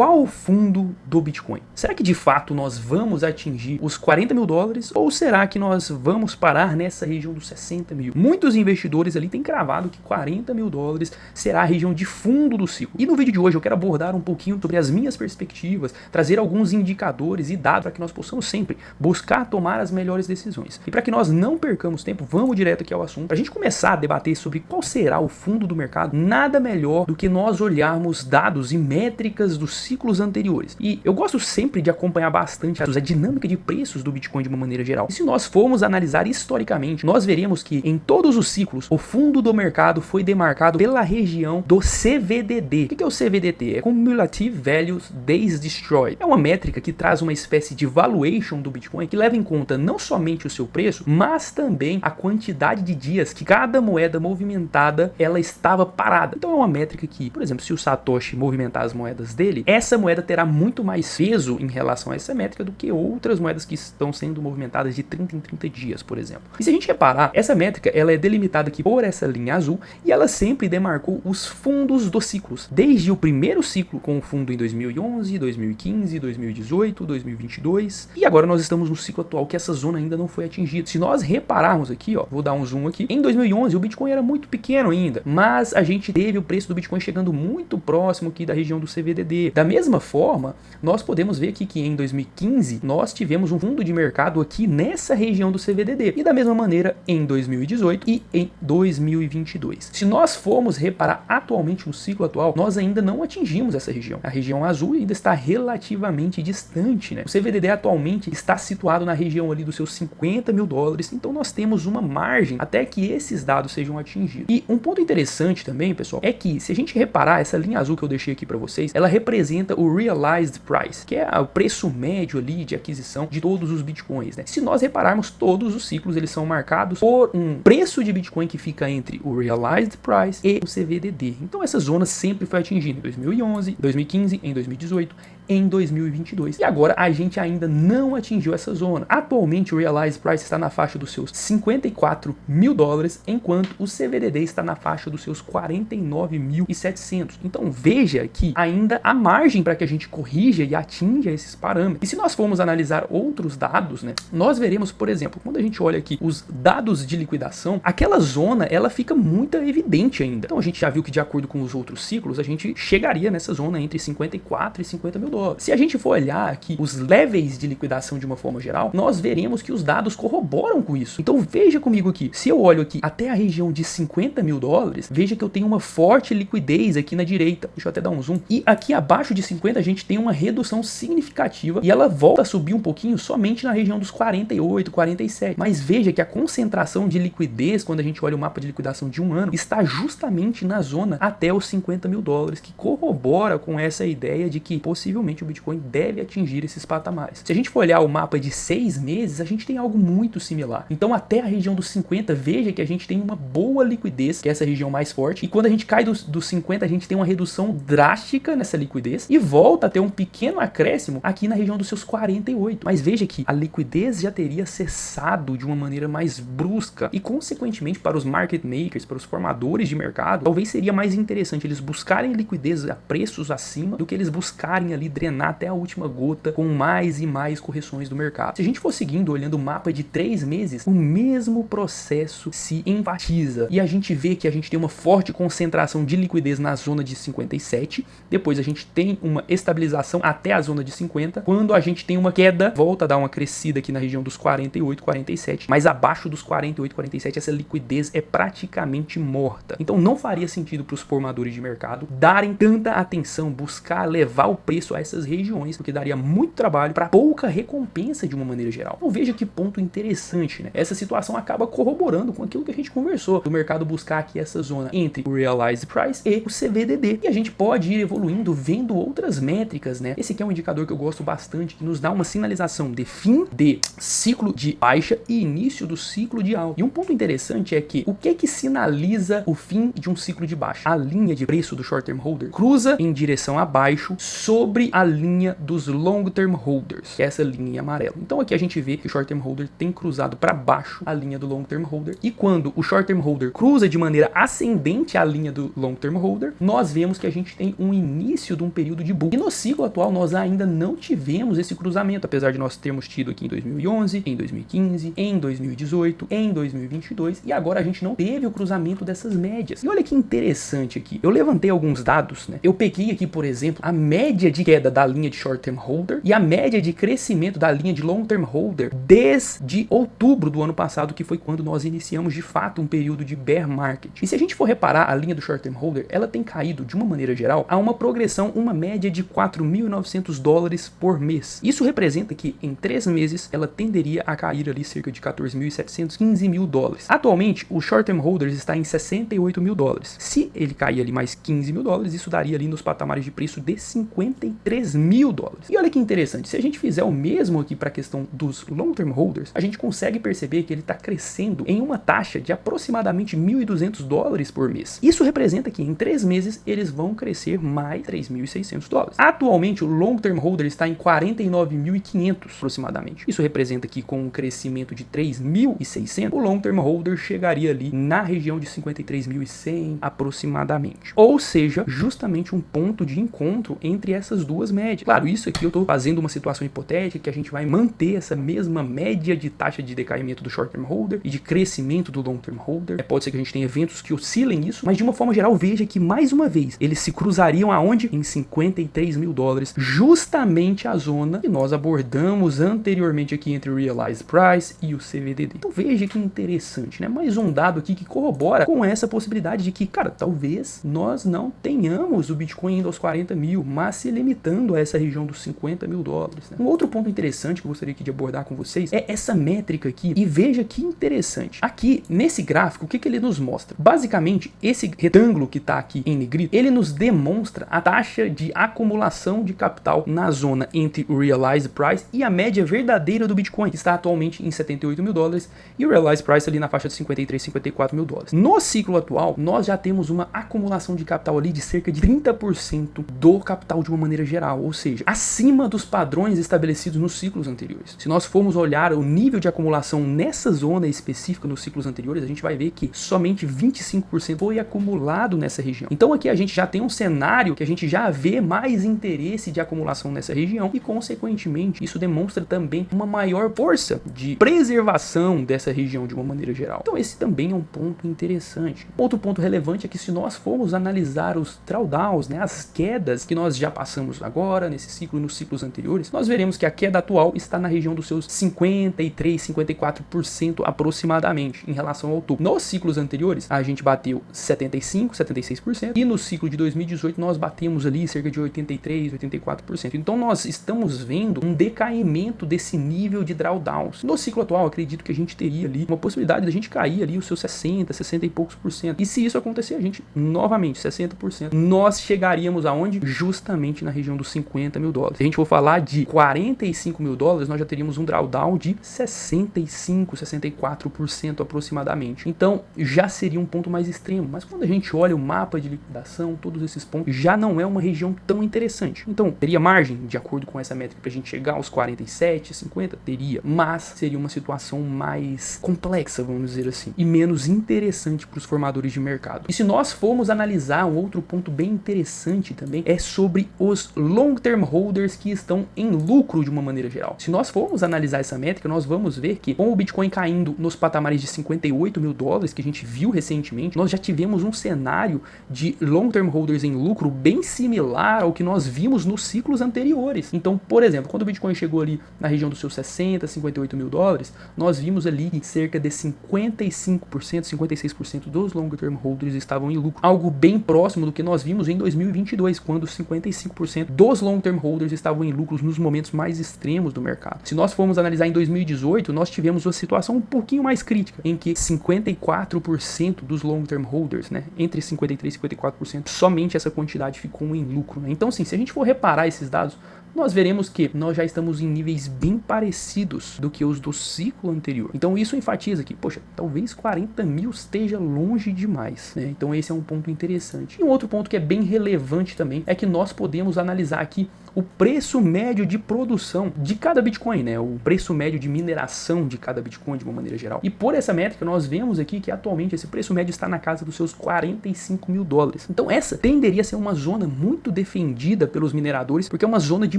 Qual o fundo do Bitcoin? Será que de fato nós vamos atingir os 40 mil dólares ou será que nós vamos parar nessa região dos 60 mil? Muitos investidores ali têm cravado que 40 mil dólares será a região de fundo do ciclo. E no vídeo de hoje eu quero abordar um pouquinho sobre as minhas perspectivas, trazer alguns indicadores e dados para que nós possamos sempre buscar tomar as melhores decisões. E para que nós não percamos tempo, vamos direto aqui ao assunto. Para a gente começar a debater sobre qual será o fundo do mercado, nada melhor do que nós olharmos dados e métricas dos ciclos anteriores. E eu gosto sempre de acompanhar bastante a dinâmica de preços do Bitcoin de uma maneira geral. E se nós formos analisar historicamente, nós veremos que em todos os ciclos, o fundo do mercado foi demarcado pela região do CVDD. O que é o CVDD? É Cumulative Values Days Destroyed. É uma métrica que traz uma espécie de valuation do Bitcoin que leva em conta não somente o seu preço, mas também a quantidade de dias que cada moeda movimentada ela estava parada. Então é uma métrica que, por exemplo, se o Satoshi movimentar as moedas dele, essa moeda terá muito mais peso em relação a essa métrica do que outras moedas que estão sendo movimentadas de 30 em 30 dias, por exemplo. E se a gente reparar, essa métrica ela é delimitada aqui por essa linha azul e ela sempre demarcou os fundos dos ciclos. Desde o primeiro ciclo com o fundo em 2011, 2015, 2018, 2022 e agora nós estamos no ciclo atual que essa zona ainda não foi atingida. Se nós repararmos aqui, ó, vou dar um zoom aqui, em 2011 o Bitcoin era muito pequeno ainda, mas a gente teve o preço do Bitcoin chegando muito próximo aqui da região do CVDD. Da mesma forma, nós podemos ver aqui que em 2015 nós tivemos um fundo de mercado aqui nessa região do CVDD. E da mesma maneira em 2018 e em 2022. Se nós formos reparar atualmente no ciclo atual, nós ainda não atingimos essa região. A região azul ainda está relativamente distante, né? O CVDD atualmente está situado na região ali dos seus 50 mil dólares, então nós temos uma margem até que esses dados sejam atingidos. E um ponto interessante também, pessoal, é que se a gente reparar, essa linha azul que eu deixei aqui para vocês, ela representa o Realized Price, que é o preço médio ali de aquisição de todos os Bitcoins, né? Se nós repararmos, todos os ciclos eles são marcados por um preço de Bitcoin que fica entre o Realized Price e o CVDD. Então essa zona sempre foi atingida em 2011, 2015, em 2018, em 2022. E agora a gente ainda não atingiu essa zona. Atualmente o Realized Price está na faixa dos seus 54 mil dólares, enquanto o CVDD está na faixa dos seus 49.700. Então veja que ainda há margem para que a gente corrija e atinja esses parâmetros. E se nós formos analisar outros dados, né, nós veremos, por exemplo, quando a gente olha aqui os dados de liquidação, aquela zona ela fica muito evidente ainda. Então a gente já viu que de acordo com os outros ciclos, a gente chegaria nessa zona entre 54 e 50 mil dólares. Se a gente for olhar aqui os levels de liquidação de uma forma geral, nós veremos que os dados corroboram com isso. Então veja comigo aqui, se eu olho aqui até a região de 50 mil dólares, veja que eu tenho uma forte liquidez aqui na direita. Deixa eu até dar um zoom. E aqui abaixo de 50 a gente tem uma redução significativa e ela volta a subir um pouquinho somente na região dos 48, 47. Mas veja que a concentração de liquidez, quando a gente olha o mapa de liquidação de um ano, está justamente na zona até os 50 mil dólares, que corrobora com essa ideia de que possivelmente o Bitcoin deve atingir esses patamares. Se a gente for olhar o mapa de 6 meses, a gente tem algo muito similar. Então até a região dos 50, veja que a gente tem uma boa liquidez, que é essa região mais forte, e quando a gente cai dos 50, a gente tem uma redução drástica nessa liquidez e volta a ter um pequeno acréscimo aqui na região dos seus 48. Mas veja que a liquidez já teria cessado de uma maneira mais brusca e consequentemente para os market makers, para os formadores de mercado, talvez seria mais interessante eles buscarem liquidez a preços acima do que eles buscarem ali drenar até a última gota com mais e mais correções do mercado. Se a gente for seguindo, olhando o mapa de 3 meses, o mesmo processo se enfatiza e a gente vê que a gente tem uma forte concentração de liquidez na zona de 57, depois a gente tem uma estabilização até a zona de 50, quando a gente tem uma queda, volta a dar uma crescida aqui na região dos 48, 47, mas abaixo dos 48, 47 essa liquidez é praticamente morta. Então não faria sentido para os formadores de mercado darem tanta atenção, buscar levar o preço a essas regiões, porque daria muito trabalho para pouca recompensa de uma maneira geral. Então veja que ponto interessante, né? Essa situação acaba corroborando com aquilo que a gente conversou, do mercado buscar aqui essa zona entre o Realized Price e o CVDD. E a gente pode ir evoluindo vendo outras métricas, né? Esse aqui é um indicador que eu gosto bastante, que nos dá uma sinalização de fim de ciclo de baixa e início do ciclo de alta. E um ponto interessante é que o que sinaliza o fim de um ciclo de baixa? A linha de preço do Short Term Holder cruza em direção abaixo sobre a linha dos Long Term Holders, que é essa linha em amarelo. Então aqui a gente vê que o Short Term Holder tem cruzado para baixo a linha do Long Term Holder, e quando o Short Term Holder cruza de maneira ascendente a linha do Long Term Holder, nós vemos que a gente tem um início de um período período de bull. E no ciclo atual nós ainda não tivemos esse cruzamento, apesar de nós termos tido aqui em 2011, em 2015, em 2018, em 2022 e agora a gente não teve o cruzamento dessas médias. E olha que interessante aqui, eu levantei alguns dados, né? Eu peguei aqui, por exemplo, a média de queda da linha de Short Term Holder e a média de crescimento da linha de Long Term Holder desde outubro do ano passado, que foi quando nós iniciamos de fato um período de bear market. E se a gente for reparar, a linha do Short Term Holder, ela tem caído de uma maneira geral a uma progressão, uma média de $4.900 por mês. Isso representa que em 3 meses ela tenderia a cair ali cerca de $14.700, $15.000. Atualmente o Short Term Holders está em $68.000. Se ele cair ali mais $15.000, isso daria ali nos patamares de preço de $53.000. E olha que interessante, se a gente fizer o mesmo aqui para a questão dos Long Term Holders, a gente consegue perceber que ele está crescendo em uma taxa de aproximadamente $1.200 por mês. Isso representa que em 3 meses eles vão crescer mais $3.600. Atualmente o Long Term Holder está em 49.500 aproximadamente. Isso representa que com um crescimento de 3.600, o Long Term Holder chegaria ali na região de 53.100 aproximadamente. Ou seja, justamente um ponto de encontro entre essas duas médias. Claro, isso aqui eu estou fazendo uma situação hipotética que a gente vai manter essa mesma média de taxa de decaimento do Short Term Holder e de crescimento do Long Term Holder. Pode ser que a gente tenha eventos que oscilem isso, mas de uma forma geral, veja que mais uma vez eles se cruzariam aonde? Em $53.000, justamente a zona que nós abordamos anteriormente aqui entre o Realized Price e o CVDD. Então veja que interessante, né? Mais um dado aqui que corrobora com essa possibilidade de que, cara, talvez nós não tenhamos o Bitcoin indo aos 40 mil, mas se limitando a essa região dos $50.000, né? Um outro ponto interessante que eu gostaria aqui de abordar com vocês é essa métrica aqui, e veja que interessante. Aqui, nesse gráfico, o que ele nos mostra? Basicamente, esse retângulo que está aqui em negrito, ele nos demonstra a taxa de acumulação de capital na zona entre o Realized Price e a média verdadeira do Bitcoin, que está atualmente em $78.000 e o Realized Price ali na faixa de $53.000, $54.000. No ciclo atual, nós já temos uma acumulação de capital ali de cerca de 30% do capital de uma maneira geral, ou seja, acima dos padrões estabelecidos nos ciclos anteriores. Se nós formos olhar o nível de acumulação nessa zona específica nos ciclos anteriores, a gente vai ver que somente 25% foi acumulado nessa região. Então aqui a gente já tem um cenário que a gente já vê mais interesse de acumulação nessa região e, consequentemente, isso demonstra também uma maior força de preservação dessa região de uma maneira geral. Então esse também é um ponto interessante. Outro ponto relevante é que se nós formos analisar os drawdowns, né, as quedas que nós já passamos agora nesse ciclo e nos ciclos anteriores, nós veremos que a queda atual está na região dos seus 53, 54% aproximadamente em relação ao outubro. Nos ciclos anteriores, a gente bateu 75, 76% e no ciclo de 2018 nós batemos ali cerca de 83, 84%. Então nós estamos vendo um decaimento desse nível de drawdowns. No ciclo atual, acredito que a gente teria ali uma possibilidade de a gente cair ali os seus 60, 60 e poucos por cento. E se isso acontecer, a gente, novamente, 60%, nós chegaríamos aonde? Justamente na região dos $50.000. Se a gente for falar de $45.000, nós já teríamos um drawdown de 65, 64% aproximadamente. Então, já seria um ponto mais extremo. Mas quando a gente olha o mapa de liquidação, todos esses pontos, já não é uma região tão interessante. Então, teria margem, de acordo com essa métrica, pra gente chegar aos 47, 50? Teria. Mas seria uma situação mais complexa, vamos dizer assim, e menos interessante para os formadores de mercado. E se nós formos analisar um outro ponto bem interessante também, é sobre os long term holders que estão em lucro de uma maneira geral. Se nós formos analisar essa métrica, nós vamos ver que com o Bitcoin caindo nos patamares de $58.000 que a gente viu recentemente, nós já tivemos um cenário de long term holders em lucro bem similar ao que nós vimos nos ciclos anteriores. Então, por exemplo, quando o Bitcoin chegou ali na região dos seus 60, $58.000, nós vimos ali que cerca de 55%, 56% dos long term holders estavam em lucro. Algo bem próximo do que nós vimos em 2022, quando 55% dos long term holders estavam em lucros nos momentos mais extremos do mercado. Se nós formos analisar em 2018, nós tivemos uma situação um pouquinho mais crítica, em que 54% dos long term holders, né, entre 53% e 54%, somente essa quantidade ficou em lucro, né? Então, assim, se a gente for reparar esses dados, nós veremos que nós já estamos em níveis bem parecidos do que os do ciclo anterior. Então isso enfatiza que, poxa, talvez 40 mil esteja longe demais, né? Então esse é um ponto interessante. E um outro ponto que é bem relevante também é que nós podemos analisar aqui o preço médio de produção de cada Bitcoin, né? O preço médio de mineração de cada Bitcoin de uma maneira geral. E por essa métrica nós vemos aqui que atualmente esse preço médio está na casa dos seus 45 mil dólares. Então essa tenderia a ser uma zona muito defendida pelos mineradores, porque é uma zona de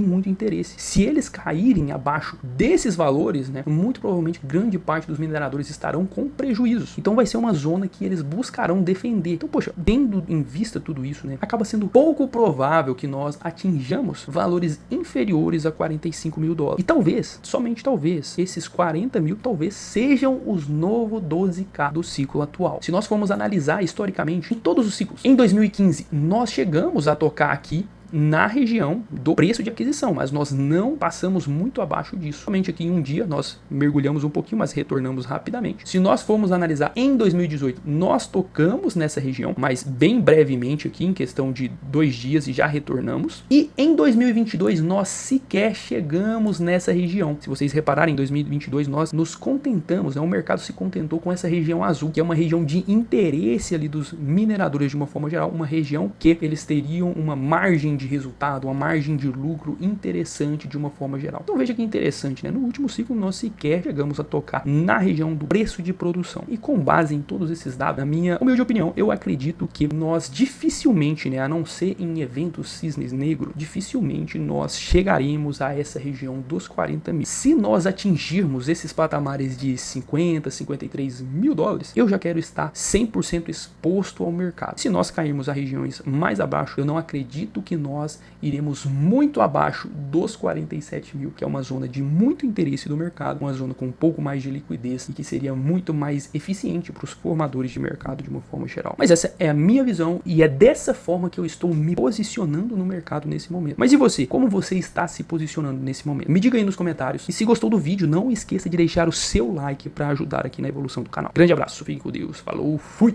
muito interesse. Se eles caírem abaixo desses valores, né, muito provavelmente grande parte dos mineradores estarão com prejuízos. Então vai ser uma zona que eles buscarão defender. Então, poxa, tendo em vista tudo isso, né, acaba sendo pouco provável que nós atinjamos valores inferiores a 45 mil dólares. E talvez, somente talvez, esses 40 mil talvez sejam os novos 12K do ciclo atual. Se nós formos analisar historicamente em todos os ciclos, em 2015 nós chegamos a tocar aqui na região do preço de aquisição, mas nós não passamos muito abaixo disso. Somente aqui em um dia nós mergulhamos um pouquinho, mas retornamos rapidamente. Se nós formos analisar em 2018, nós tocamos nessa região, mas bem brevemente aqui, em questão de 2 dias e já retornamos. E em 2022 nós sequer chegamos nessa região. Se vocês repararem, em 2022 nós nos contentamos, né? O mercado se contentou com essa região azul, que é uma região de interesse ali dos mineradores de uma forma geral, uma região que eles teriam uma margem de resultado, uma margem de lucro interessante de uma forma geral. Então veja que interessante, né? No último ciclo nós sequer chegamos a tocar na região do preço de produção. E com base em todos esses dados, na minha humilde opinião, eu acredito que nós dificilmente, né, a não ser em eventos cisnes negros, dificilmente nós chegaremos a essa região dos 40 mil. Se nós atingirmos esses patamares de 50, 53 mil dólares, eu já quero estar 100% exposto ao mercado. Se nós cairmos a regiões mais abaixo, eu não acredito que nós iremos muito abaixo dos 47 mil, que é uma zona de muito interesse do mercado, uma zona com um pouco mais de liquidez e que seria muito mais eficiente para os formadores de mercado de uma forma geral. Mas essa é a minha visão e é dessa forma que eu estou me posicionando no mercado nesse momento. Mas e você? Como você está se posicionando nesse momento? Me diga aí nos comentários. E se gostou do vídeo, não esqueça de deixar o seu like para ajudar aqui na evolução do canal. Grande abraço, fique com Deus, falou, fui!